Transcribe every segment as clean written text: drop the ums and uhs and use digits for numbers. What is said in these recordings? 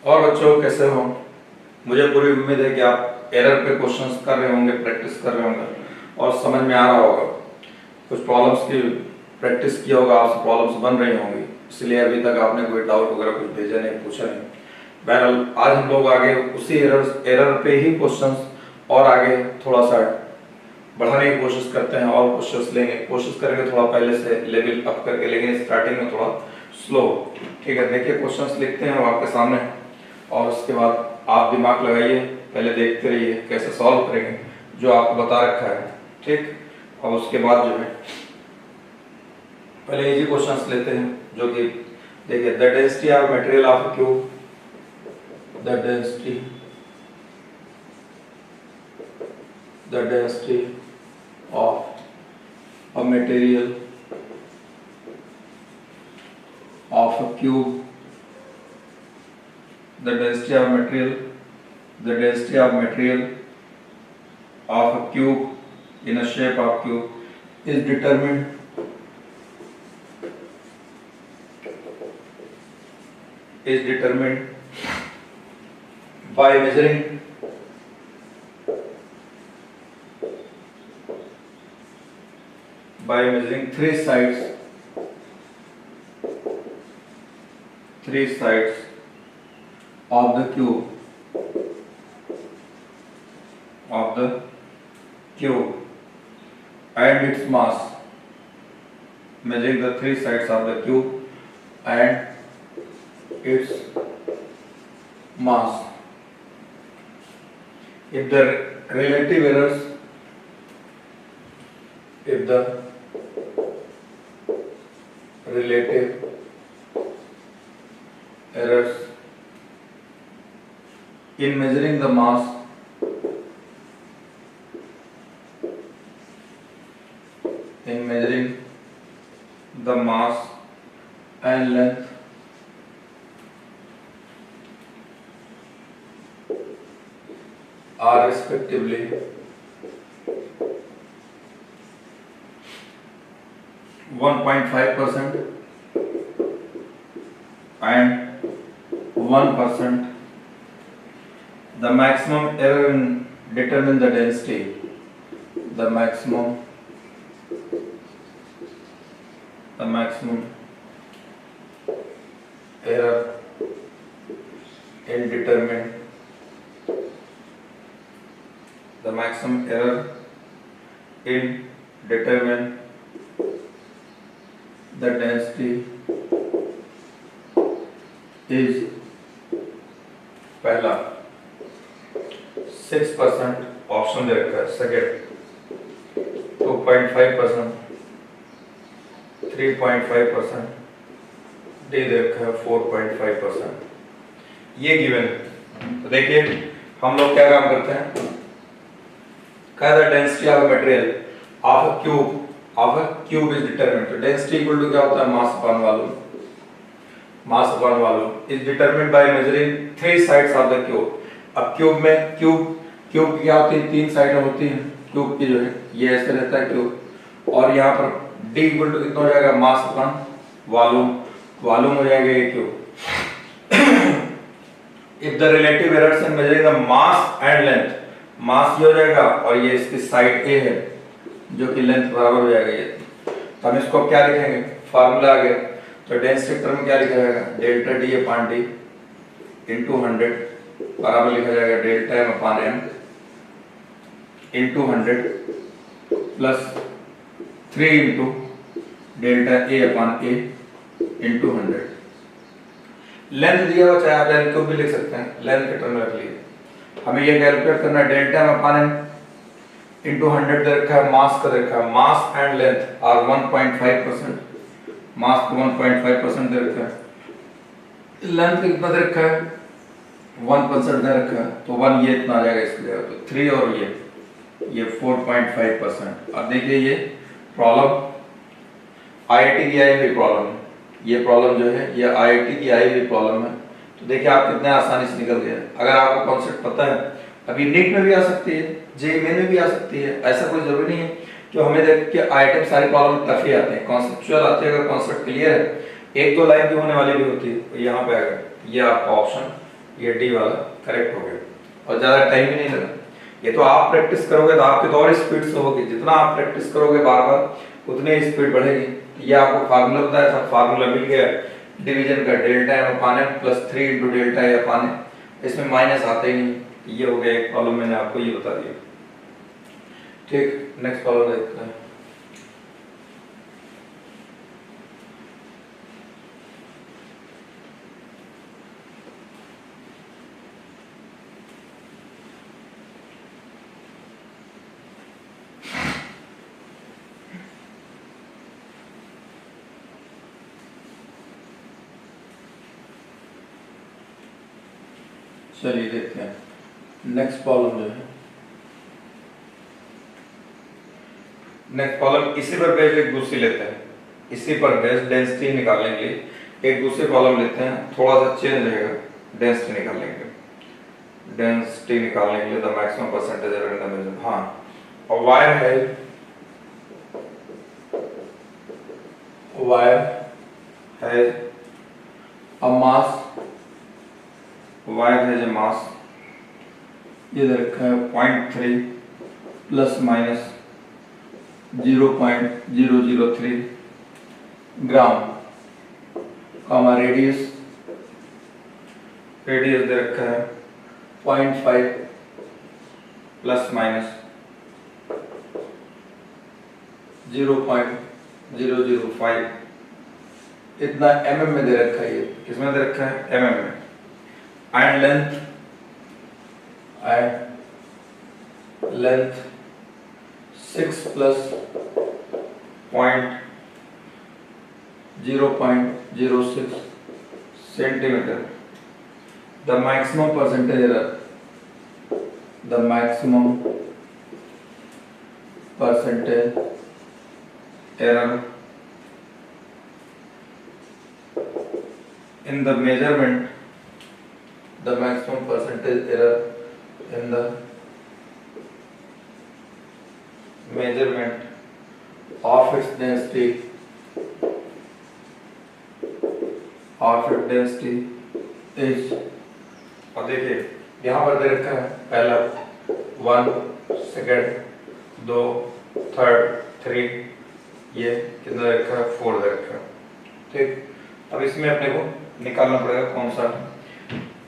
और बच्चों कैसे हो? मुझे पूरी उम्मीद है कि आप एरर पे क्वेश्चंस कर रहे होंगे, प्रैक्टिस कर रहे होंगे और समझ में आ रहा होगा। कुछ प्रॉब्लम्स की प्रैक्टिस किया होगा, आपसे प्रॉब्लम्स बन रही होंगी, इसलिए अभी तक आपने कोई डाउट वगैरह कुछ भेजा नहीं, पूछा नहीं। बहरहाल आज हम लोग आगे उसी एरर पे ही क्वेश्चंस और आगे थोड़ा सा बढ़ाने की कोशिश करते हैं और क्वेश्चंस लेंगे, कोशिश करेंगे थोड़ा पहले से लेवल अप करके, लेकिन स्टार्टिंग में थोड़ा स्लो। ठीक है, देखिए क्वेश्चंस लिखते हैं आपके सामने और उसके बाद आप दिमाग लगाइए, पहले देखते रहिए कैसे सॉल्व करेंगे जो आपको बता रखा है। ठीक, और उसके बाद जो है पहले इजी क्वेश्चंस लेते हैं जो कि देखिए the density of material of a cube, the density of a material of a cube, the density of material of a cube in a shape of cube is determined by measuring three sides of the cube and its mass, measuring the three sides of the cube and its mass. If the relative errors in measuring the mass and length are respectively 1.5% and 1%, the maximum error in determine the density, the maximum error in determine the density is पहला 6% option दे रखा है, second 2.5%, 3.5%, D दे रखा है 4.5%। ये given है। तो देखिए हम लोग क्या काम करते हैं, कह रहा density of material of a cube is determined. तो डेंसिटी इक्वल टू क्या होता है, mass upon volume is determined by measuring three sides of the cube. अब क्यूब की क्या होती है, तीन साइडें होती हैं क्यूब की, जो है ये ऐसे रहता है क्यूब, और यहाँ पर डी इक्वल टू कितना हो जाएगा, मास अपॉन वॉल्यूम हो जाएगा ये cube. If the relative errors in measuring the mass and length, mass ये हो जाएगा और ये इसकी साइड ए है जो कि लेंथ बराबर हो जाएगा ये। तो हम इसको क्या लिखेंगे, फार्मूला आ गया। तो डेंसिटी टर्म क्या लिखा जाएगा, delta D upon D into 100 बराबर लिखा जाएगा delta M upon M into 100 plus 3 into delta A upon A into 100। Length दिया हुआ, चाहे आप लेंथ को भी लिख सकते हैं, लेंथ के टर्म में रख लीजिए। हमें ये कैलकुलेट करना है, delta M upon M into 100 दे रखा है, मास का दे रखा है, mass and length are 1.5%, mass को 1.5% दे रखा है, लेंथ कितना दे रखा है 1% दे रखा है, तो 1 ये इतना आ जाएगा इसकी जगह, तो 3 और ये 4.5%। अब देखिए ये प्रॉब्लम आईआईटी की आई हुई प्रॉब्लम है, ये प्रॉब्लम जो है ये आईआईटी की आई हुई प्रॉब्लम है। तो देखिए आप कितने आसानी से निकल गए। अगर आपको कॉन्सेप्ट पता है, अभी नीट में भी आ सकती है, जेईई में भी आ सकती है, ऐसा कोई जरूरी नहीं है कि हमें देख के आइटम सारी प्रॉब्लम टफ ही आते हैं, कॉन्सेप्चुअल आते हैं। अगर कॉन्सेप्ट क्लियर है, एक दो लाइन भी होने वाली भी होती है, तो यहाँ पे आएगा ये आपका ऑप्शन, ये डी वाला करेक्ट हो गया और ज़्यादा टाइम भी नहीं लगा। ये तो आप प्रैक्टिस करोगे तो आपके तो और स्पीड से होगी, जितना आप प्रैक्टिस करोगे बार बार उतनी स्पीड बढ़ेगी। तो ये आपको फार्मूला बताया था, फार्मूला मिल गया डिवीजन का, डेल्टा एम अपान एम प्लस 3 इंटू डेल्टा ए अपान एम, इसमें माइनस आते ही नहीं। ये हो गया एक प्रॉब्लम, मैंने आपको ये बता दिया। ठीक, नेक्स्ट प्रॉब्लम देखते हैं। चलिए देखते हैं नेक्स्ट प्रॉब्लम जो है। नेक्स्ट प्रॉब्लम इसी पर बेस्ड एक दूसरी लेते हैं, इसी पर बेस्ड डेंसिटी निकालने के लिए एक दूसरी प्रॉब्लम लेते हैं, थोड़ा सा चेंज रहेगा। डेंसिटी निकालने के लिए, डेंसिटी निकालने के लिए the maximum percentage error in the measure. हाँ, और वायर है अ मास, वायर है जो मास, ये दे रखा है 0.3 प्लस माइनस 0.003 ग्राम, कॉमा रेडियस दे रखा है 0.5 प्लस माइनस 0.005, इतना mm में दे रखा है। ये किसमें दे रखा है? mm में। And length 6 plus 0.06 centimetre. The maximum percentage error in the measurement, the maximum percentage error in the measurement of its density is, और देखिए यहाँ पर दे रखा है पहला 1 सेकेंड, 2 थर्ड, 3, ये कितना दे रखा है? 4 दे रखा है। ठीक, अब इसमें अपने को निकालना पड़ेगा कौन सा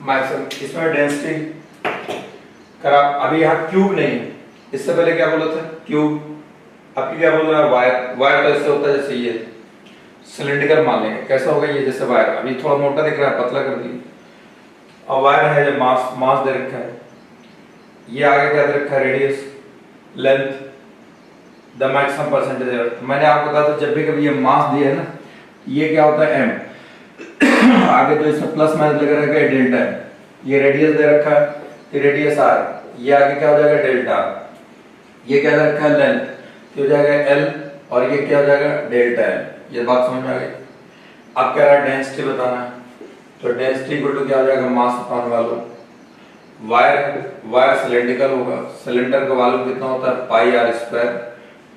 मैक्सिमम। इसमें डेंसिटी करा, अभी यहाँ क्यूब नहीं, इससे पहले क्या बोला था? क्यूब। अब क्या बोल रहा है? वायर तो ऐसे होता है जैसे ये सिलिंड्रिकल मान लेंगे। कैसा होगा ये? जैसे वायर, अभी थोड़ा मोटा दिख रहा है, पतला कर दिए। और वायर है जो मास दे रखा है, ये आगे क्या दे रखा है? Radius, length, the maximum percentage error. मैंने आपको बताया था जब भी कभी ये मास दिया है ना, ये क्या होता है? m। आगे तो इसमें प्लस माइनस लगा रहेगा डेल्टा m। ये रेडियस दे रखा है, ये रेडियस r, ये आगे क्या हो जाएगा? डेल्टा। ये क्या दे रखा है? लेंथ, ये हो जाएगा l, और ये क्या हो जाएगा? Delta l। ये बात समझ में आ गई? अब क्या रहा? डेंसिटी बताना है, तो डेंसिटी इक्वल टू क्या हो जाएगा? Mass upon volume. Wire cylindrical होगा, सिलेंडर का वॉल्यूम कितना होता है? पाई r स्क्वायर,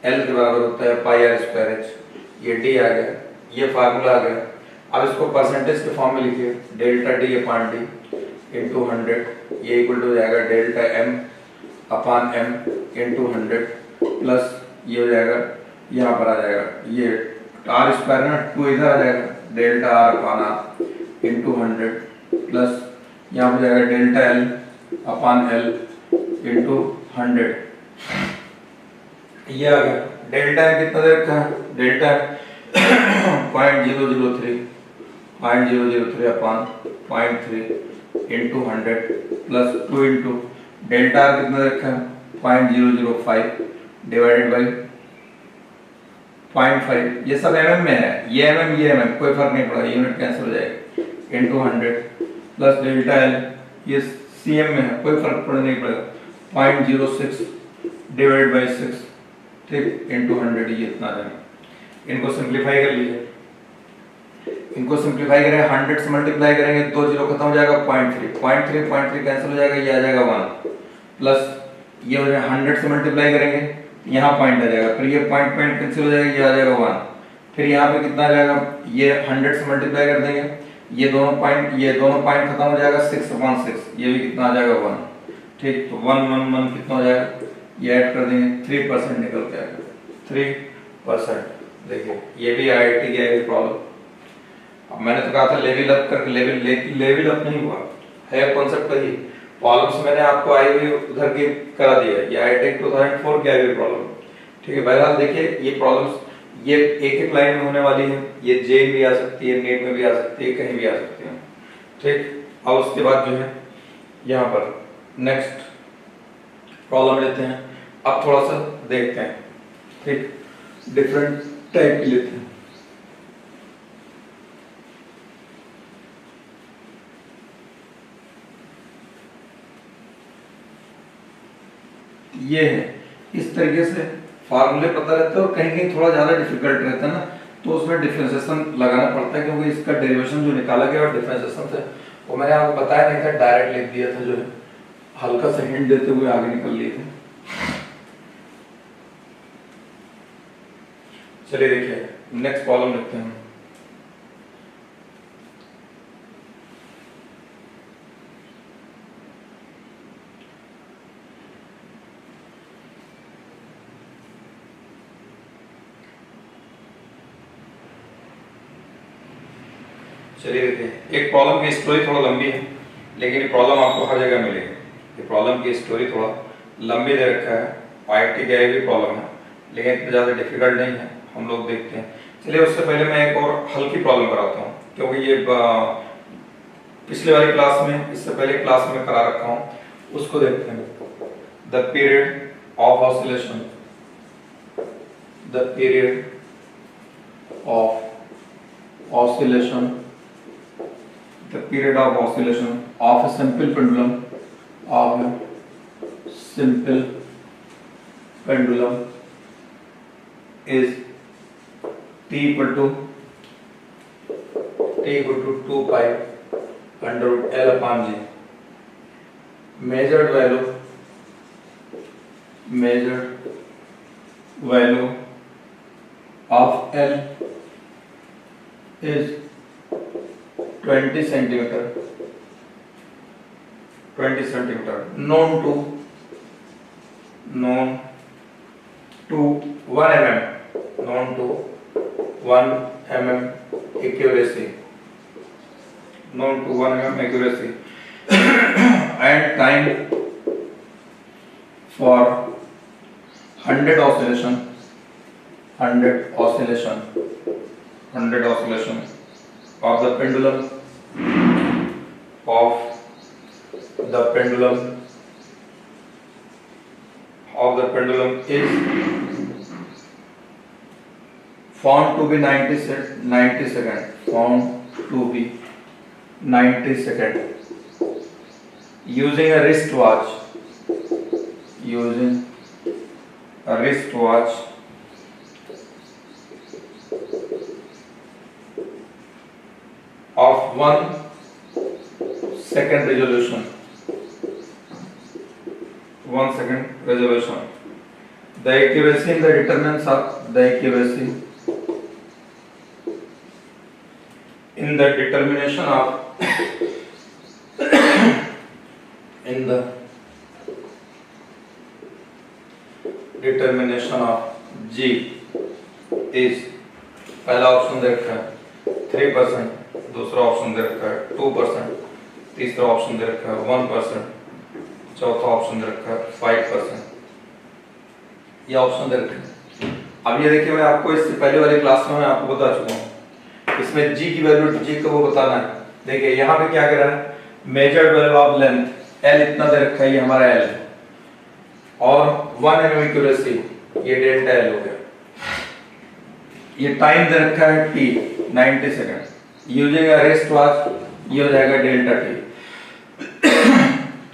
l के बराबर होता है पाई r स्क्वायर h। ये d आ गया, ये फार्मूला आ गया। अब इसको परसेंटेज के फॉर्म में लिखिए, डेल्टा d अपान d इंटू 100, ये इक्वल टू हो जाएगा डेल्टा m अपान m इंटू 100 प्लस ये हो जाएगा, यहाँ पर आ जाएगा ये r स्क्वायर ना, 2 इधर आ जाएगा, डेल्टा r अपान r इंटू 100 प्लस यहाँ पर जाएगा डेल्टा l अपान l इंटू 100। ये आ गया। डेल्टा m कितना दे रखा है? डेल्टा 0.003 अपान 0.3 into 100 plus 2 into delta R कितना रखा है? 0.005 डिवाइडेड बाई 0.5। ये सब mm में है, ये mm कोई फर्क नहीं पड़ा, यूनिट कैंसिल हो जाएगा, इंटू 100 प्लस डेल्टा एल, ये cm में है, कोई फर्क पड़ने नहीं पड़ेगा, 0.06 डिवाइडेड बाई 6, ठीक, इंटू 100। ये इतना है। इनको सिंप्लीफाई कर लीजिए, इनको सिंप्लीफाई करेंगे, 100 से मल्टीप्लाई करेंगे, 2 जीरो खत्म हो जाएगा, 0.3 कैंसिल हो जाएगा, ये आ जाएगा 1 प्लस ये हो जाएगा 100 से मल्टीप्लाई करेंगे, यहाँ पॉइंट आ जाएगा, फिर ये पॉइंट कैंसिल हो जाएगा, ये आ जाएगा 1, फिर यहाँ पे कितना आ जाएगा, ये 100 से मल्टीप्लाई कर देंगे, ये दोनों पॉइंट खत्म हो जाएगा 6/6, ये भी कितना आ जाएगा 1। ठीक, तो 1 कितना हो जाएगा, ये ऐड कर देंगे 3% निकल के आएगा 3%। देखिए ये भी IIT की है प्रॉब्लम। अब मैंने तो कहा था लेवल अप करके, लेवल अप नहीं हुआ है, कॉन्सेप्ट वही। प्रॉब्लम्स मैंने आपको आई हुई उधर की करा दिया है, ये IIT 2004 की आई हुई प्रॉब्लम। ठीक है, बहरहाल देखिए ये प्रॉब्लम्स ये एक लाइन में होने वाली है, ये जे भी आ सकती है, नेट में भी आ सकती है, कहीं भी आ सकती है। ठीक, अब उसके बाद जो है यहाँ पर नेक्स्ट प्रॉब्लम लेते हैं। अब थोड़ा सा देखते हैं, ठीक, डिफरेंट टाइप की लेते हैं। ये है, इस तरीके से फार्मूले पता रहता है और कहीं कहीं थोड़ा ज्यादा डिफिकल्ट रहता है ना, तो उसमें डिफरेंशिएशन लगाना पड़ता है, क्योंकि इसका डेरिवेशन जो निकाला गया और डिफरेंशिएशन से वो मैंने आपको बताया नहीं था, डायरेक्ट लिख दिया था, जो है हल्का सा हिंट देते हुए आगे निकल लिए थे। चलिए देखिए नेक्स्ट प्रॉब्लम लिखते हैं। चलिए देखिए, एक प्रॉब्लम की स्टोरी थोड़ा लंबी है, लेकिन ये प्रॉब्लम आपको हर जगह मिलेगी। ये प्रॉब्लम की स्टोरी थोड़ा लंबी दे रखा है, IIT की आई भी प्रॉब्लम है, लेकिन इतना ज़्यादा डिफिकल्ट नहीं है, हम लोग देखते हैं। चलिए उससे पहले मैं एक और हल्की प्रॉब्लम कराता हूँ, क्योंकि ये पिछले वाली क्लास में, इससे पहले क्लास में करा रखा हूँ, उसको देखते हैं। The period of oscillation, the period of oscillation, the period of oscillation of a simple pendulum is t equal to 2 pi under root L upon G. Measured value of L is 20 centimeter, known to 1 mm accuracy, and time for 100 oscillation of the pendulum is found to be 90 seconds using a wristwatch of 1 second resolution. The accuracy in the determinants of the accuracy in the determination of G is, पहला option दे रखा है 3%, दूसरा option दे रखा है 2%, तीसरा option दे रखा है 1%, चौथा ऑप्शन दे रखा है 5%। ये ऑप्शन दे रखे हैं। अब ये देखिए, मैं आपको इससे पहले वाली क्लास में मैं आपको बता चुका हूँ, इसमें G की वैल्यू, G को वो बताना है। देखिए यहाँ पे क्या कर रहा है, measured value of length L इतना दे रखा है, ये हमारा L है, और 1 mm एक्यूरेसी, ये डेल्टा L हो गया। ये टाइम दे रखा है T 90 second, using a rest watch, ये हो जाएगा डेल्टा T।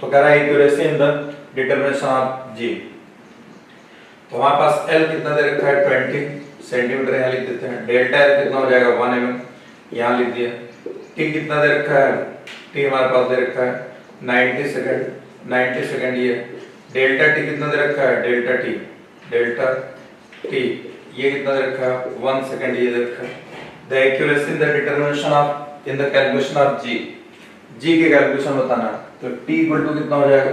तो कह रहा है accuracy in the determination of G। तो हमारे पास L कितना दे रखा है 20 सेंटीमीटर, यहाँ लिख देते हैं। डेल्टा L कितना हो जाएगा 1 mm, यहाँ लिख दिया। T कितना दे रखा है, T हमारे पास दे रखा है 90 सेकंड ये। डेल्टा T कितना दे रखा है, डेल्टा T ये कितना दे रखा है 1 सेकंड, ये दे रखा है। The accuracy in the determination of in the calculation of G, G की कैलकुलेशन बताना है। तो t इक्वल टू कितना हो जाएगा,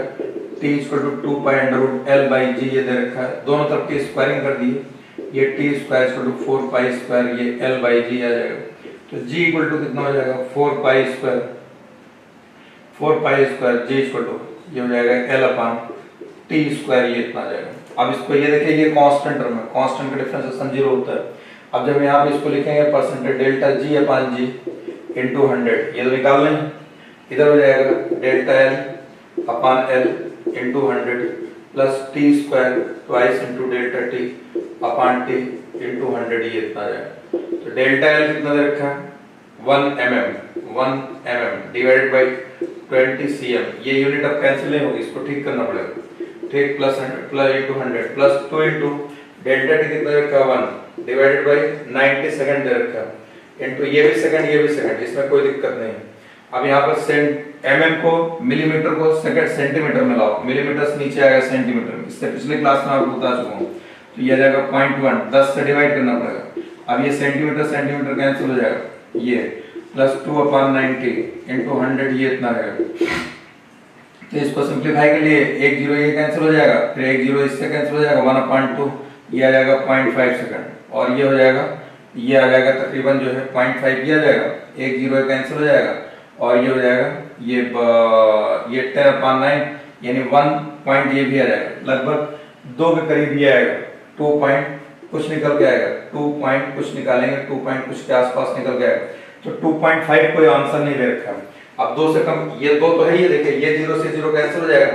t equal to 2 pi under root l by G, ये दे रखा है, दोनों तरफ की स्क्वायरिंग कर दी है, ये t square equal to 4 pi square, ये l बाई जी आ जाएगा। तो g इक्वल टू कितना हो जाएगा, 4 pi square, 4 pi square g equal to ये हो जाएगा l अपान t स्क्वायर, ये इतना आ जाएगा। अब इसको ये देखिए, ये कांस्टेंट टर्म है, कांस्टेंट का डिफरेंशिएशन 0 होता है। अब जब यहाँ पे इसको लिखेंगे percentage delta G upon G into 100, ये तो निकाल लें, इधर हो जाएगा delta L upon L into 100 plus T square twice into delta T upon T into 100, ये इतना आ जाएगा। तो डेल्टा एल कितना दे रखा है, 1 mm डिवाइडेड बाई 20 cm, ये यूनिट अब कैंसिल नहीं होगी, इसको ठीक करना पड़ेगा, ठीक, plus 100 plus into 100 plus 2 into delta T कितना दे रखा है 1 डिवाइडेड बाई 90 सेकंड दे रखा है इंटू ये भी सेकंड, ये भी सेकंड, इसमें कोई दिक्कत नहीं है। अब यहाँ पर mm को मिलीमीटर को सेकंड सेंटीमीटर में लाओ, मिलीमीटर से नीचे आएगा सेंटीमीटर में, इससे पिछले क्लास में आपको बता चुका हूँ। तो ये आ जाएगा 0.1, 10 से डिवाइड करना पड़ेगा। अब ये सेंटीमीटर सेंटीमीटर कैंसिल हो जाएगा, ये प्लस 2 अपान 90 इंटू 100, ये इतना रहेगा। तो इसको सिंप्लीफाई के लिए 1 0 ये कैंसिल हो जाएगा, फिर 1 0 इससे कैंसिल हो जाएगा, 1/2 ये आ जाएगा 0.5 सेकंड, और ये हो जाएगा, ये आ जाएगा तकरीबन जो है 0.5 ये आ जाएगा, 1 0 कैंसिल हो जाएगा, और ये हो जाएगा ये 10/9 यानी 1 पॉइंट ये भी आ जाएगा, लगभग 2 के करीब ये आएगा, 2 पॉइंट कुछ निकल के आएगा, 2 पॉइंट कुछ निकालेंगे, 2 पॉइंट कुछ के आसपास निकल के आएगा। तो 2.5 कोई आंसर नहीं दे रखा है। अब 2 से कम, ये 2 तो है, ये देखिए ये 0 से 0 कैंसिल हो जाएगा,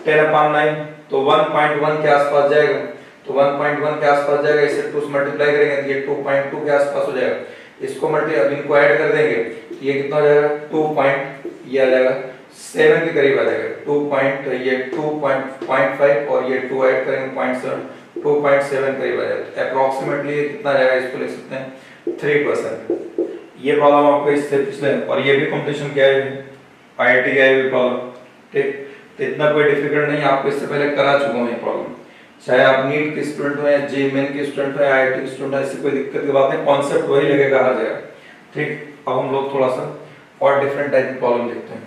10/9 तो 1.1 के आसपास जाएगा, तो 1.1 के आसपास जाएगा, इसे 2 से मल्टीप्लाई करेंगे तो ये 2.2 के आसपास हो जाएगा, इसको मल्टीप्लाई, अब इनको ऐड कर देंगे तो ये कितना हो जाएगा, 2 पॉइंट ये आ जाएगा 7 के करीब आ जाएगा, 2 पॉइंट ये 2.5 और ये 2 ऐड करेंगे 0.7, 2.7 करीब आ जाएगा, अप्रोक्सीमेटली कितना आ जाएगा, इसको लिख सकते हैं 3%। ये प्रॉब्लम आपको इससे पिछले, और ये भी कंपटीशन क्या है, आईआईटी का है भी प्रॉब्लम, ठीक, तो इतना कोई डिफिकल्ट नहीं, आपको इससे पहले करा चुका हूं ये प्रॉब्लम, चाहे आप नीट के स्टूडेंट हो या जेईई मेन के स्टूडेंट हो या आईआईटी के स्टूडेंट हो, इससे कोई दिक्कत की बात नहीं, कॉन्सेप्ट वही लगेगा हर जगह, ठीक। अब हम लोग थोड़ा सा और डिफरेंट टाइप की प्रॉब्लम देखते हैं।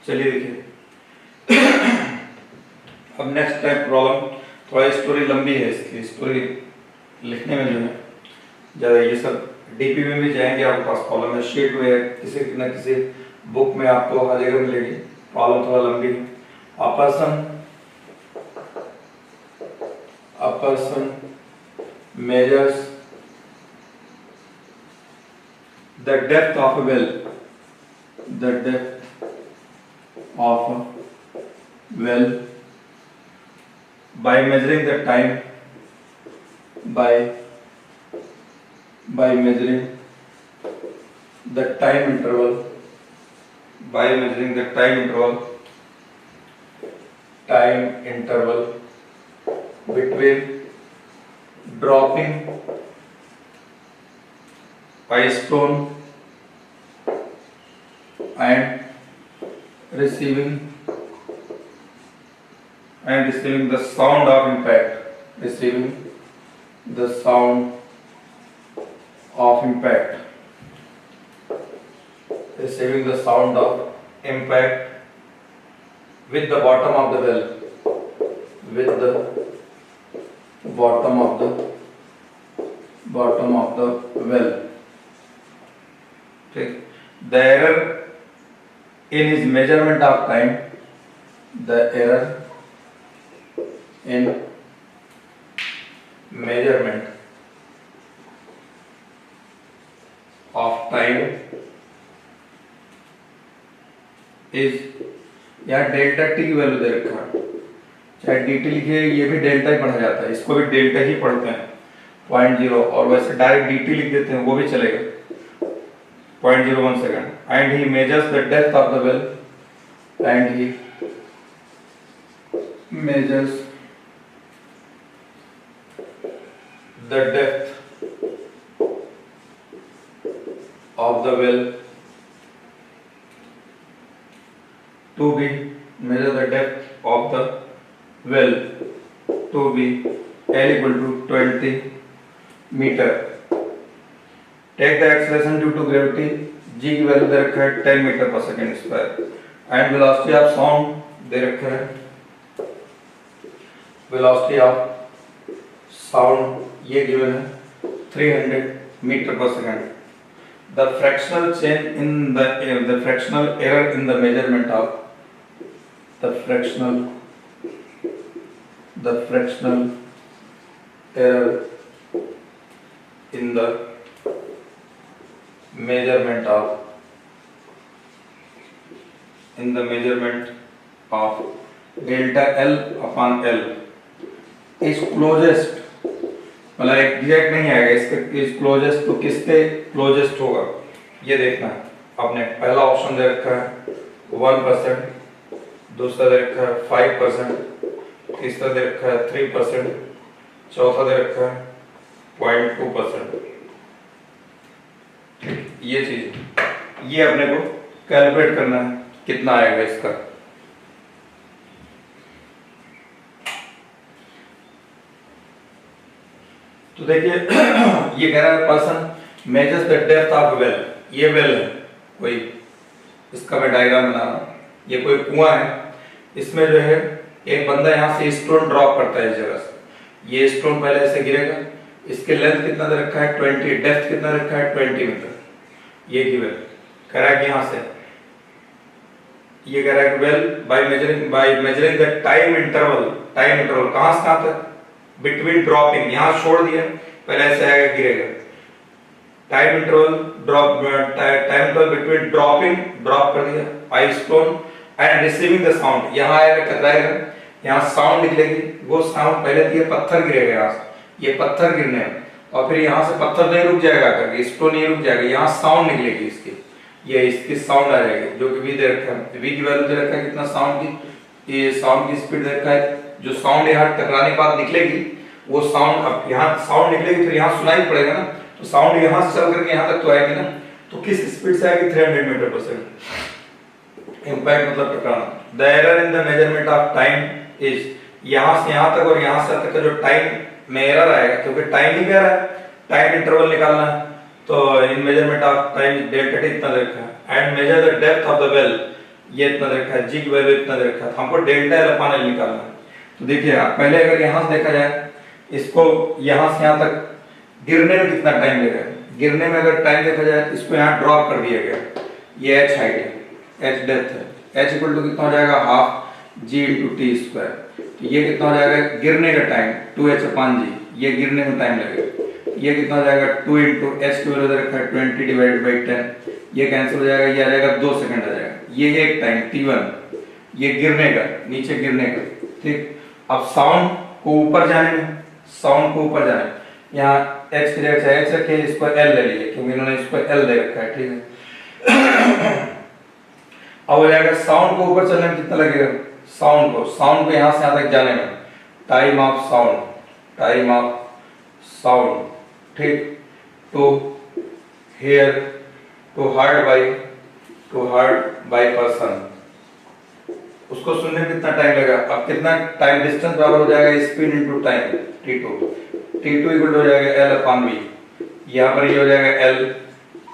चलिए देखिए अब नेक्स्ट टाइप प्रॉब्लम, थोड़ा स्टोरी लंबी है, इसकी स्टोरी लिखने में जो है ज़्यादा, ये सब डीपी में भी जाएंगे, आपके पास प्रॉब्लम है शीट में, किसी न किसी बुक में आपको हर जगह मिलेगी, प्रॉब्लम थोड़ा लंबी है। A person measures the depth of a well, the depth of a well by measuring the time, by measuring the time interval, by measuring the time interval between dropping a stone and receiving the sound of impact, receiving the sound of impact, receiving the sound of impact with the bottom of the well, with the bottom of the well. ठीक, the error in his measurement of time, the error in measurement of time is, यहाँ delta T की value दे रखा है, चाहे D T लिखिए, ये भी डेल्टा ही पढ़ा जाता है, इसको भी डेल्टा ही पढ़ते हैं 0.0, और वैसे डायरेक्ट डी टी लिख देते हैं वो भी चलेगा, 0.01 second, and he measures the depth of the well, and he measures the depth of the well to be measure the depth of the well to be L equal to 20 meter. Take the acceleration due to gravity. G की value दे रखा है 10 metre per second square, and velocity of sound दे रखा है, velocity of sound ये given है 300 metre per second. The fractional change in the fractional error in the measurement of the fractional error in the measurement of delta L upon L is closest, मतलब exact नहीं आएगा इसके, is closest तो किसके closest होगा ये देखना है आपने. पहला ऑप्शन दे रखा है 1%, दूसरा दे रखा है 5%, तीसरा दे रखा है 3%, चौथा दे रखा है 0.2%. ये चीज ये अपने को कैलकुलेट करना है कितना आएगा इसका. तो देखिए ये कह रहा है person measures the depth of well. ये वेल है कोई, इसका मैं डायग्राम बना रहा हूँ. ये कोई कुआं है, इसमें जो है एक बंदा यहाँ से स्टोन ड्रॉप करता है इस जगह से. ये स्टोन पहले ऐसे गिरेगा, इसके लेंथ कितना दे रखा है 20, डेप्थ कितना रखा है 20 मीटर. ये गिवन कह रहा है कि यहाँ से ये कह रहा है कि well by measuring the time interval कहाँ से कहाँ तक बिटवीन ड्रॉपिंग, यहाँ छोड़ दिया पहले ऐसे आएगा गिरेगा, टाइम इंटरवल बिटवीन ड्रॉप कर दिया by stone and receiving the sound. यहाँ आएगा टकराएगा, यहाँ साउंड निकलेगी, वो साउंड पहले दिए पत्थर गिरेगा यहाँ से, ये पत्थर गिरने में, और फिर यहाँ से पत्थर नहीं रुक जाएगा करके स्टोन नहीं रुक जाएगा, यहाँ साउंड निकलेगी इसकी, ये इसकी साउंड आ जाएगी जो कि वी दे रखा है. वी की वैल्यू दे रखा है कितना साउंड की, ये साउंड की स्पीड दे रखा है. जो साउंड यहाँ टकराने के बाद निकलेगी वो साउंड, अब यहाँ साउंड निकलेगी फिर यहाँ सुनाई पड़ेगा ना, तो साउंड यहाँ से चल करके यहाँ तक तो आएगी ना, तो किस स्पीड से आएगी 300 मीटर पर सेकंड. इंपैक्ट मतलब टकराना. The error in the measurement of time is, यहाँ से यहाँ तक और यहाँ से तक का जो टाइम में एरर आएगा, क्योंकि टाइम ही कह रहा है, टाइम इंटरवल निकालना है, तो इन measurement of time delta T इतना रखा है, and measure the depth of the well ये इतना रखा है, जी की वैल्यू इतना रखा है, हमको डेल्टा एल अपॉन एल निकालना है. तो देखिए आप पहले अगर यहाँ से देखा जाए इसको यहाँ से यहाँ तक गिरने में कितना टाइम लगेगा, गिरने में अगर टाइम देखा जाए इसको यहाँ ड्रॉप कर दिया गया, ये h हाइट है, h डेप्थ है, h इक्वल टू कितना हो जाएगा half g into T square. तो ये कितना हो जाएगा गिरने का टाइम 2h अपॉन g, ये गिरने में टाइम लगेगा. ये कितना हो जाएगा 2 इंटू h की वैल्यू रखा है 20 डिवाइडेड बाई 10, ये कैंसिल हो जाएगा, ये आ जाएगा 2 सेकंड आ जाएगा. ये एक टाइम t1 ये गिरने का, नीचे गिरने का. ठीक, अब साउंड को ऊपर जाने में, यहाँ h की जगह h रखे, इसको l ले लीजिए क्योंकि इन्होंने इसको l दे रखा है. ठीक है. अब हो जाएगा साउंड को ऊपर चलने में कितना लगेगा, साउंड को यहाँ से यहाँ तक जाने में टाइम ऑफ साउंड. ठीक, to hear to hard by person, उसको सुनने में कितना टाइम लगेगा. अब कितना टाइम डिस्टेंस बराबर हो जाएगा speed into time, t2 equal हो जाएगा l अपॉन v. यहाँ पर ये हो जाएगा l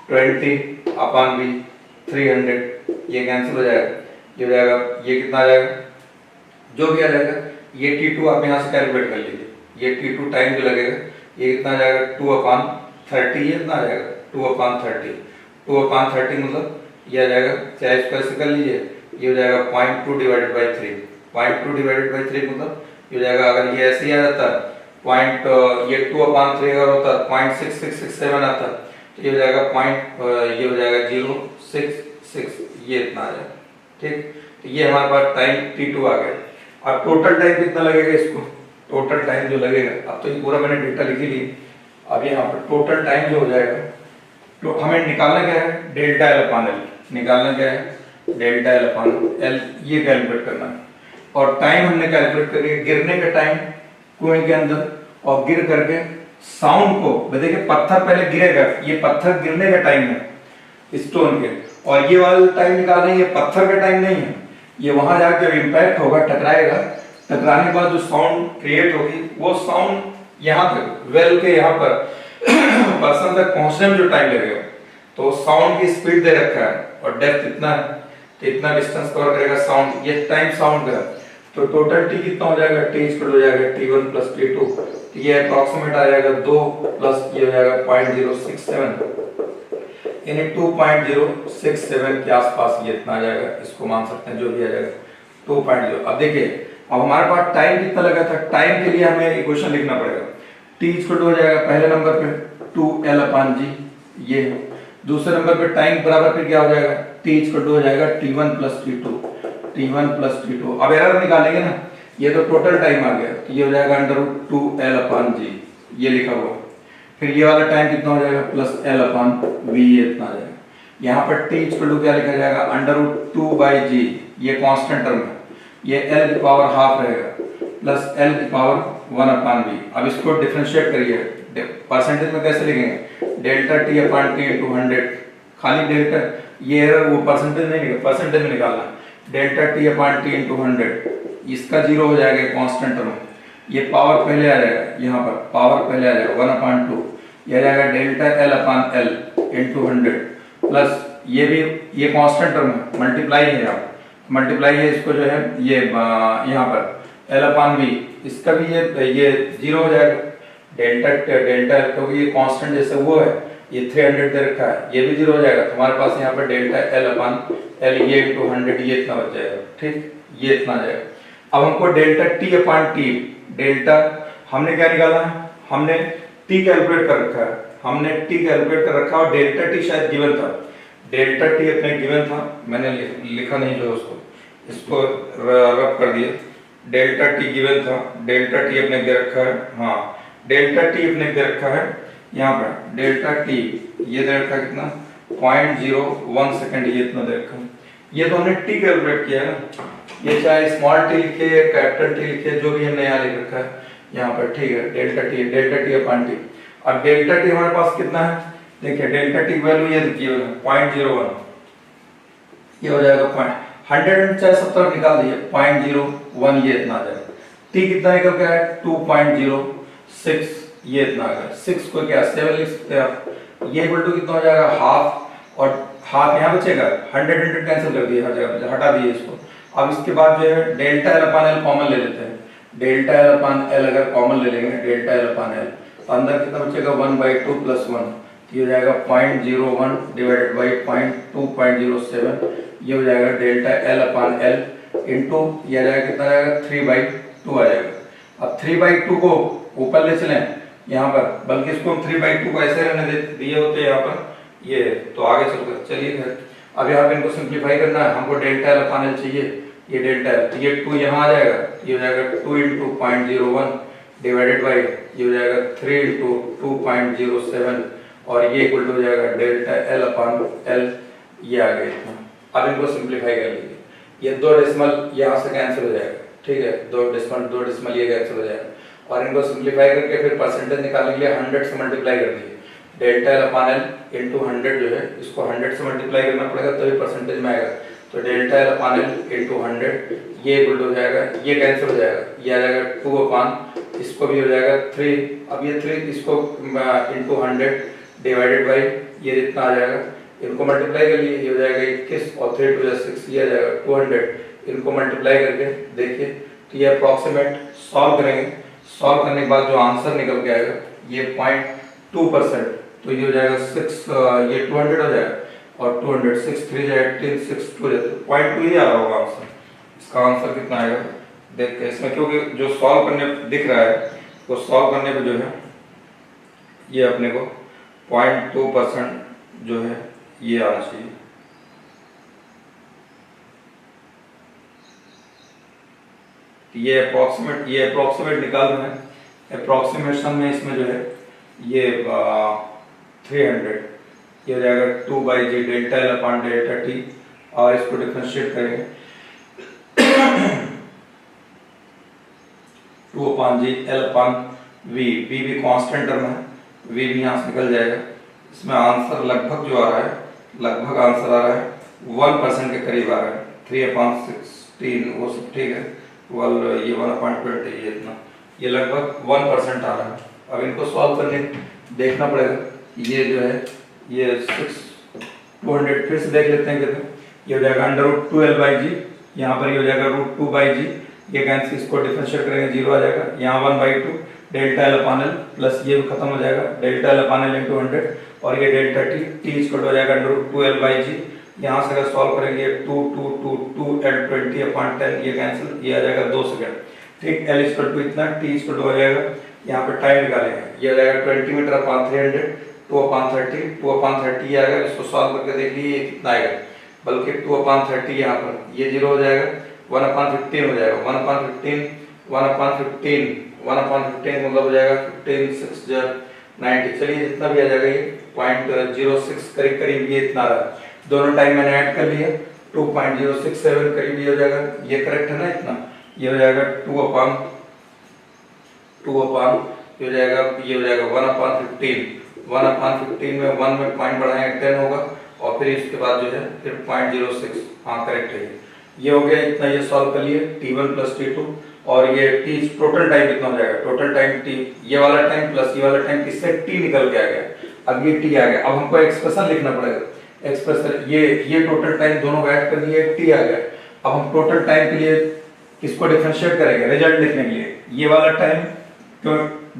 20 अपॉन v 300, ये कैंसिल हो जाएगा, ये हो जाएगा, ये कितना आ जाएगा जो भी आ जाएगा. ये t2 आप यहाँ से कैलकुलेट कर लीजिए, ये t2 टाइम जो लगेगा ये कितना आ जाएगा 2 अपॉन 30, ये कितना आ जाएगा 2 अपॉन 30 मतलब ये आ जाएगा, चाहे इसको ऐसे कर लीजिए, ये हो जाएगा 0.2 डिवाइडेड बाई 3. 0.2 डिवाइडेड बाई 3 मतलब ये हो जाएगा, अगर ये ऐसे ही आ जाता पॉइंट, ये 2 अपॉन 3 अगर होता 0.6667 आता, तो ये हो जाएगा ये हो जाएगा 066, ये इतना आ जाएगा. ठीक, तो ये हमारे पास टाइम t2 आ गया. अब टोटल टाइम कितना लगेगा इसको, टोटल टाइम जो लगेगा, अब तो ये पूरा मैंने डेटा लिख ही ली. अब यहाँ पर टोटल टाइम जो हो जाएगा, तो हमें निकालना क्या है, डेल्टा एल अपान एल, निकालना क्या है डेल्टा एल अपान एल, ये कैलकुलेट करना है। और टाइम हमने कैलकुलेट करिए गिरने का टाइम कुएं के अंदर, और गिर करके साउंड को, देखिए पत्थर पहले गिरेगा, ये पत्थर गिरने का टाइम है स्टोन के, और ये वाला टाइम निकालना है, ये पत्थर का टाइम नहीं है, ये वहां जाकर जब इम्पैक्ट होगा, टकराएगा, टकराने के बाद जो साउंड क्रिएट होगी वो साउंड यहाँ तक वेल के यहाँ पर पर्सन तक पहुंचने में जो टाइम लगेगा, तो साउंड की स्पीड दे रखा है और डेप्थ इतना है, तो इतना डिस्टेंस कवर करेगा साउंड, ये टाइम साउंड का। तो टोटल टी कितना हो जाएगा, टी इक्वल हो जाएगा t1 प्लस t2, ये अप्रॉक्सीमेट आ जाएगा 2 प्लस ये हो जाएगा 0.067, यानी 2.067 के आसपास ये इतना आ जाएगा, इसको मान सकते हैं जो भी आ जाएगा 2.0। अब देखिए अब हमारे पास टाइम कितना लगा था, टाइम के लिए हमें इक्वेशन लिखना पड़ेगा, t इक्वल हो जाएगा पहले नंबर पे 2L/g, ये दूसरे नंबर पे टाइम बराबर पे क्या हो जाएगा, t इक्वल हो जाएगा t1 plus t2, t1 plus t2। अब एरर निकालेंगे ना, ये तो टोटल टाइम आ गया, तो ये हो जाएगा √2L/g, ये लिखा हुआ। फिर ये वाला टाइम कितना हो जाएगा, प्लस L/v, ये इतना आ जाएगा। यहाँ पर t इक्वल क्या लिखा जाएगा, √2/g, ये कांस्टेंट टर्म है, ये L की पावर हाफ रहेगा, प्लस L की पावर 1/v। अब इसको डिफरेंशिएट करिए, परसेंटेज में कैसे लिखेंगे, डेल्टा t/t × 100, खाली डेल्टा, ये एरर वो परसेंटेज नहीं निकल, परसेंटेज में निकालना, डेल्टा t/t × 100, इसका 0 हो जाएगा कांस्टेंट टर्म, ये पावर पहले आ जाएगा, यहाँ पर पावर पहले आ जाएगा 1/2, ये आ जाएगा डेल्टा L/L × 100, प्लस ये भी ये कांस्टेंट टर्म है, मल्टीप्लाई है, यहाँ मल्टीप्लाई है, इसको जो है ये यहाँ पर L/v, इसका भी ये 0 हो जाएगा, डेल्टा क्योंकि ये कांस्टेंट जैसे वो है, ये 300 दे रखा है, ये भी 0 हो जाएगा, तो हमारे पास यहाँ पर डेल्टा L/L ये × 100, ये इतना बच जाएगा, ठीक, ये इतना आ जाएगा। अब हमको डेल्टा t/t, डेल्टा हमने क्या निकाला है, हमने t कैलकुलेट कर रखा है, हमने t कैलकुलेट कर रखा और डेल्टा t शायद गिवन था, डेल्टा t अपने गिवन था, मैंने लिखा नहीं जो उसको, इसको रब कर दिया, डेल्टा t गिवन था, डेल्टा t अपने दे रखा है, हाँ डेल्टा t अपने दे रखा है, यहाँ पर डेल्टा t ये दे रखा है कितना, 0.01 सेकंड, ये इतना दे रखा है, ये तो हमने t कैलकुलेट किया है ना, ये चाहे स्मॉल t लिखे कैपिटल t लिखे, जो भी हमने यहाँ लिख रखा है यहाँ पर, ठीक है, डेल्टा t/t। अब डेल्टा t हमारे पास कितना है, देखिए डेल्टा t वैल्यू ये देखिए 0.01, ये हो जाएगा 100 चाहे 70 निकाल दिए, 0.01 ये इतना आ जाएगा, t कितना निकल के आया 2.06, ये इतना आ गया, 6 को क्या 7 लिख सकते हैं आप, ये इक्वल टू कितना हो जाएगा हाफ, और हाफ यहाँ बचेगा, 100 कैंसिल कर दिया हर जगह, हटा दिए इसको। अब इसके बाद जो है डेल्टा L/L कॉमन ले लेते हैं, डेल्टा L/L अगर कॉमन ले लेंगे, डेल्टा L/L तो अंदर कितना बचेगा 1/2 + 1, ये हो जाएगा 0.01 डिवाइडेड बाई 0.2.07, ये हो जाएगा डेल्टा L/L इनटू ये आ जाएगा कितना आएगा 3/2 आ जाएगा। अब 3/2 को ऊपर ले चलें यहाँ पर, बल्कि इसको हम 3/2 को ऐसे रहने दिए होते यहाँ पर, ये तो आगे चलकर चलिए फिर अब यहाँ पे इनको सिंप्लीफाई करना है, हमको डेल्टा L/L चाहिए, ये डेल्टा L, ये 2 यहाँ आ जाएगा, ये हो जाएगा 2 × 0.01 डिवाइडेड बाई ये हो जाएगा 3 × 2.07, और ये इक्वल हो जाएगा डेल्टा L/L, ये आ गया। अब इनको सिंप्लीफाई कर लीजिए, ये 2 डेसिमल यहाँ से कैंसिल हो जाएगा, ठीक है, 2 डेसिमल ये कैंसिल हो जाएगा, और इनको सिंप्लीफाई करके फिर परसेंटेज निकालने के लिए 100 से मल्टीप्लाई कर दीजिए, डेल्टा L/L × 100 जो है, इसको 100 से मल्टीप्लाई करना पड़ेगा तभी परसेंटेज में आएगा, तो डेल्टा L/L × 100 ये इक्वल हो जाएगा, ये कैंसिल हो जाएगा, ये आ जाएगा 2/, इसको भी हो जाएगा 3, अब ये 3 इसको × 100 डिवाइडेड बाई ये जितना आ जाएगा, इनको मल्टीप्लाई कर लिए, ये हो जाएगा 21, और 3 × 6 ये आ जाएगा 200, इनको मल्टीप्लाई करके देखिए तो ये अप्रॉक्सीमेट सॉल्व करेंगे, सॉल्व करने के बाद जो आंसर निकल के आएगा ये 0.2%, तो ये हो जाएगा 6, ये 200 हो जाएगा, और 200 6 3 18 6 2 0.2 ही आ रहा होगा आंसर। इसका आंसर कितना आएगा देखते हैं इसमें, क्योंकि जो सॉल्व करने दिख रहा है वो सॉल्व करने पे जो है ये अपने को 0.2% जो है ये आना चाहिए। ये अप्रोक्सीमेट निकाल रहे हैं, अप्रोक्सीमेशन में इसमें जो है ये 300 ये हो जाएगा 2/g delta L upon delta T, और इसको डिफरेंशिएट करेंगे 2/g L upon V, V भी कांस्टेंट टर्म है, वी भी यहाँ से निकल जाएगा। इसमें आंसर लगभग जो आ रहा है, लगभग आंसर आ रहा है 1% के करीब आ रहा है, 3/16 वो सब ठीक है, ये 1/20 ये इतना, ये लगभग 1% आ रहा है। अब इनको सॉल्व करने देखना पड़ेगा, ये जो है ये 200 फिर से देख लेते हैं कितना, ये हो जाएगा √2l/g, यहाँ पर ये हो जाएगा √2/g, ये कैंसिल, इसको डिफरेंशिएट करेंगे 0 आ जाएगा, यहाँ 1/2 delta L upon L plus ये भी खत्म हो जाएगा delta L upon L into 100, और ये डेल्टा टी, टी इक्वल हो जाएगा √2l/g, यहाँ से अगर सॉल्व करेंगे 2l20/10 ये कैंसिल, ये आ जाएगा 2 सेकंड, ठीक, l इक्वल टू इतना, t इक्वल टू हो जाएगा, यहाँ पे टाइम निकालेंगे, ये हो जाएगा 20 मीटर अपॉन 300, 2/30 ये आएगा, इसको सॉल्व करके देख लीजिए ये कितना आएगा, बल्कि 2/30 यहाँ पर ये 0 हो जाएगा, 1/15 हो जाएगा, 1/15 मतलब हो जाएगा 15 6 90, चलिए जितना भी आ जाएगा ये 0.06 करीब करीब ये इतना रहा, दोनों टाइम मैंने ऐड कर लिया, 2.067 करीब ये हो जाएगा, ये करेक्ट है ना इतना, ये हो जाएगा 2/, ये हो जाएगा 1/15 में 1 में पॉइंट बढ़ाएंगे 10 होगा, और फिर इसके बाद जो है फिर 0.06, हाँ करेक्ट है ये हो गया इतना, ये सॉल्व कर लिए t1 प्लस t2, और ये t टोटल टाइम कितना हो जाएगा, टोटल टाइम t ये वाला टाइम प्लस ये वाला टाइम, इससे t निकल के आ गया, अब ये t आ गया, अब हमको एक्सप्रेशन लिखना पड़ेगा, एक्सप्रेशन ये टोटल टाइम दोनों ऐड कर दिए, t आ गया, अब हम टोटल टाइम के लिए किसको डिफरेंशिएट करेंगे, रिजल्ट लिखने के लिए, ये वाला टाइम तो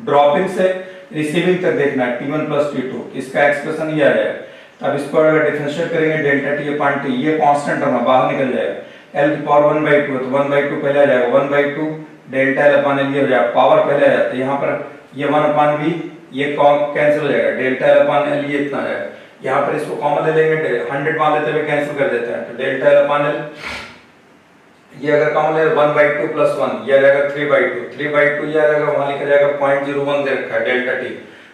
ड्रॉपिंग से रिसीविंग तक देखना है, t1 प्लस t2, इसका एक्सप्रेशन ये आ जाएगा, अब इसको अगर डिफरेंशिएट करेंगे डेल्टा टी अपॉन टी, ये कांस्टेंट टर्म है बाहर निकल जाएगा, l की पावर 1/2 तो 1/2 पहले आ जाएगा, 1/2 डेल्टा एल अपॉन एल ये हो जाएगा, पावर पहले आ जाता है, यहाँ पर ये 1/v ये कैंसिल हो जाएगा, डेल्टा एल अपॉन एल ये इतना आ जाएगा, यहाँ पर इसको कॉमन ले लेंगे, 100 मान लेते हुए कैंसिल कर देते हैं, तो डेल्टा एल अपॉन एल ये अगर कॉमन ले 1/2 प्लस 1 ये आ जाएगा 3/2 ये आ जाएगा, वहां लिखा जाएगा 0.01 दे रखा है डेल्टा टी,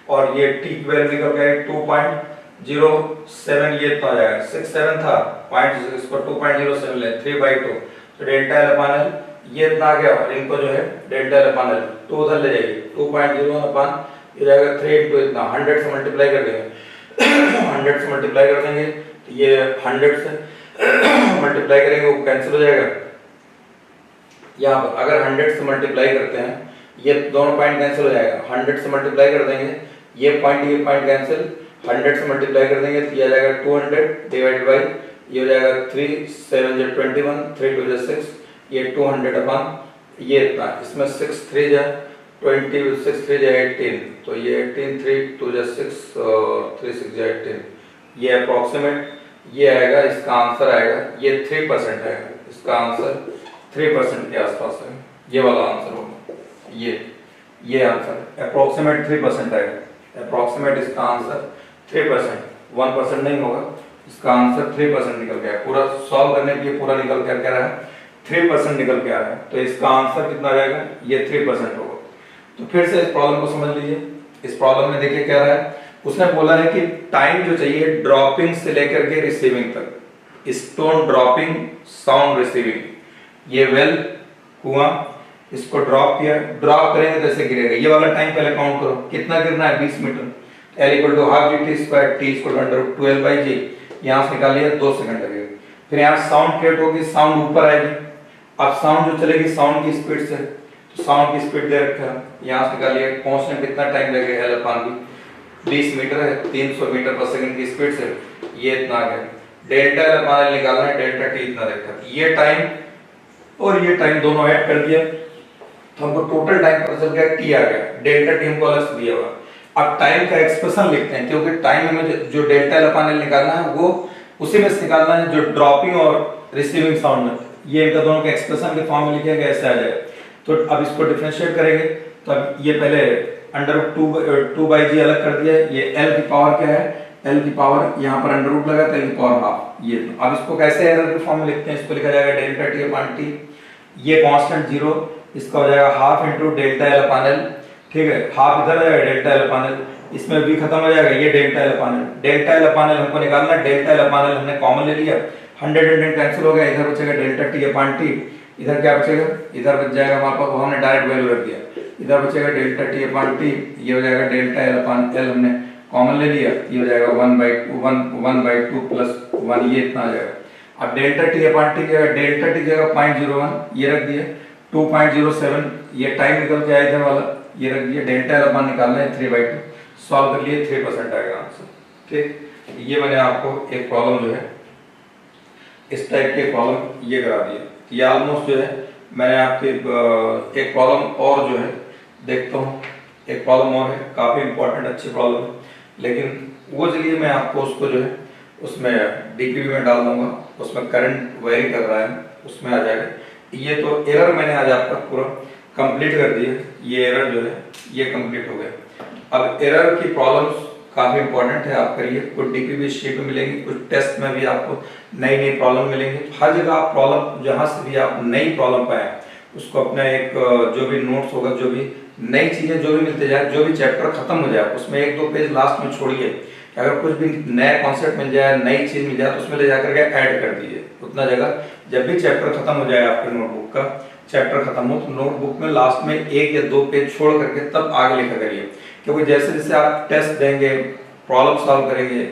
और ये टी की वैल्यू निकल गया 2.07, ये इतना आ जाएगा, 67 था पॉइंट, इसको 2.07 ले 3/2, तो डेल्टा एल अपॉन एल ये इतना आ गया, और इनको जो है डेल्टा एल अपॉन एल 2 उधर ले जाइए, 2.01 अपॉन ये जाएगा 3 इंटू इतना, 100 से मल्टीप्लाई कर देंगे 100 से मल्टीप्लाई कर देंगे, तो ये 100 से मल्टीप्लाई करेंगे वो कैंसिल हो जाएगा, यहाँ पर अगर 100 से मल्टीप्लाई करते हैं ये दोनों पॉइंट कैंसिल हो जाएगा, 100 से मल्टीप्लाई कर देंगे ये पॉइंट कैंसिल, 100 से मल्टीप्लाई कर देंगे तो ये आ जाएगा 200 डिवाइडेड बाय ये हो जाएगा 3 7 जो 21 3 2 जो 6, ये 200 अपॉन ये इतना, इसमें 6 3 जा 20 6 3 जा 18, तो ये 18 3 2 जा 6 3 6 जा 18, ये अप्रोक्सीमेट ये आएगा, इसका आंसर आएगा ये 3% आएगा, इसका आंसर 3% के आसपास है, ये वाला आंसर होगा, ये आंसर अप्रोक्सीमेट 3% आएगा, अप्रोक्सीमेट इसका आंसर 3%, 1% नहीं होगा, इसका आंसर 3% निकल गया, पूरा सॉल्व करने के लिए पूरा निकल कर क्या रहा है 3% निकल के आ रहा है, तो इसका आंसर कितना रहेगा, ये 3% होगा। तो फिर से इस प्रॉब्लम को समझ लीजिए, इस प्रॉब्लम में देखिए क्या रहा है, उसने बोला है कि टाइम जो चाहिए ड्रॉपिंग से लेकर के रिसीविंग तक, स्टोन ड्रॉपिंग साउंड रिसीविंग, ये वेल कुआं इसको ड्रॉप किया, ड्रॉप करेंगे तो ऐसे गिरेगा, ये वाला टाइम पहले काउंट करो कितना गिरना है 20 meter, L equal to half g t square t equal to √12/g, यहाँ से निकाल लिया 2 सेकंड लगेगा, फिर यहाँ साउंड क्रिएट होगी, साउंड ऊपर आएगी, अब साउंड जो चलेगी साउंड की स्पीड से, तो साउंड की स्पीड दे रखा है, यहाँ से निकाल लिया, पहुंचने में कितना टाइम लगेगा L अपॉन v 20 मीटर है, 300 मीटर पर सेकंड की स्पीड से, ये इतना आ गया, डेल्टा L अपॉन L निकालना है, डेल्टा t इतना देखा, ये टाइम और ये टाइम दोनों ऐड कर दिया, तो हमको टोटल टाइम पता चल गया t आ गया, डेल्टा t हमको अलग से दिया हुआ। अब टाइम का एक्सप्रेशन लिखते हैं, क्योंकि टाइम में जो डेल्टा एल अपॉन एल निकालना है वो उसी में से निकालना है जो ड्रॉपिंग और रिसीविंग साउंड में, ये इनका दोनों के एक्सप्रेशन के फॉर्म में लिखेंगे, ऐसे आ जाएगा। तो अब इसको डिफरेंशिएट करेंगे, तो अब ये पहले √2/g अलग कर दिया, ये l की पावर क्या है, l की पावर यहाँ पर अंडर रूट लगा तो l की पावर हाफ, ये अब इसको कैसे एरर के फॉर्म में लिखते हैं, इसको लिखा जाएगा डेल्टा t अपॉन t, ये कांस्टेंट 0, इसका हो जाएगा half into delta L upon L, ठीक है, हाफ इधर आ जाएगा डेल्टा एल अपान एल, इसमें भी खत्म हो जाएगा, ये delta L upon L, delta L upon L हमको निकालना है, डेल्टा एल अपान एल हमने कॉमन ले लिया, 100 कैंसिल हो गया, इधर बचेगा डेल्टा टी अपान टी, इधर क्या बचेगा, इधर बच जाएगा हमारे पास, वो हमने डायरेक्ट वैल्यू रख दिया, इधर बचेगा डेल्टा टी अपान टी, ये हो जाएगा डेल्टा एल अपान एल हमने कॉमन ले लिया, ये हो जाएगा 1/2 प्लस 1, ये इतना आ जाएगा। अब डेल्टा टी अपान टी की जगह डेल्टा टी की जगह 0.01 ये रख दिया, 2.07 ये टाइम निकल के आया इधर वाला, ये रख दिया, डेल्टा एल अपान निकालना है 3/2, सॉल्व कर लिए 3% आएगा आंसर। ठीक, ये मैंने आपको एक प्रॉब्लम जो है इस टाइप के प्रॉब्लम ये करा दिया। ये ऑलमोस्ट जो है मैंने आपके एक प्रॉब्लम और जो है देखता हूँ, एक प्रॉब्लम और है काफ़ी इंपॉर्टेंट अच्छी प्रॉब्लम है, लेकिन वो चलिए मैं आपको उसको जो है उसमें डीपीवी में डाल दूंगा, उसमें करंट वेरी कर रहा है उसमें आ जाएगा। ये तो एरर मैंने आज आपका पूरा कंप्लीट कर दिया, ये एरर जो है ये कंप्लीट हो गया। अब एरर की प्रॉब्लम्स काफ़ी इंपॉर्टेंट है, आप करिए, कुछ डीपीवी शीट में मिलेंगी, कुछ टेस्ट में भी आपको नई नई प्रॉब्लम मिलेंगी, हर जगह आप प्रॉब्लम जहाँ से भी आप नई प्रॉब्लम पाए उसको अपना एक जो भी नोट्स होगा, जो भी नई चीज़ें जो भी मिलते जाए, जो भी चैप्टर खत्म हो जाए उसमें 1-2 पेज लास्ट में छोड़िए, अगर कुछ भी नया कॉन्सेप्ट मिल जाए, नई चीज़ मिल जाए तो उसमें ले जाकर के ऐड कर दीजिए उतना जगह। जब भी चैप्टर खत्म हो जाए आपके नोटबुक का, चैप्टर खत्म हो तो नोटबुक में लास्ट में 1 या 2 पेज छोड़ करके तब आगे लिखा करिए, क्योंकि जैसे जैसे आप टेस्ट देंगे, प्रॉब्लम सॉल्व करेंगे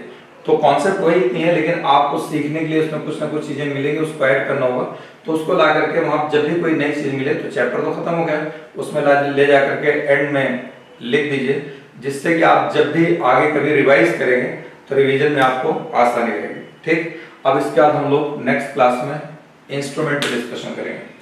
तो कॉन्सेप्ट वही इतनी है, लेकिन आपको सीखने के लिए उसमें कुछ ना कुछ चीजें मिलेंगी, उसको ऐड करना होगा, तो उसको ला करके वहां जब भी कोई नई चीज मिले तो चैप्टर तो खत्म हो गया, उसमें ले जा करके एंड में लिख दीजिए, जिससे कि आप जब भी आगे कभी रिवाइज करेंगे तो रिवीजन में आपको आसानी रहेगी। ठीक, अब इसके बाद हम लोग नेक्स्ट क्लास में इंस्ट्रूमेंट डिस्कशन करेंगे।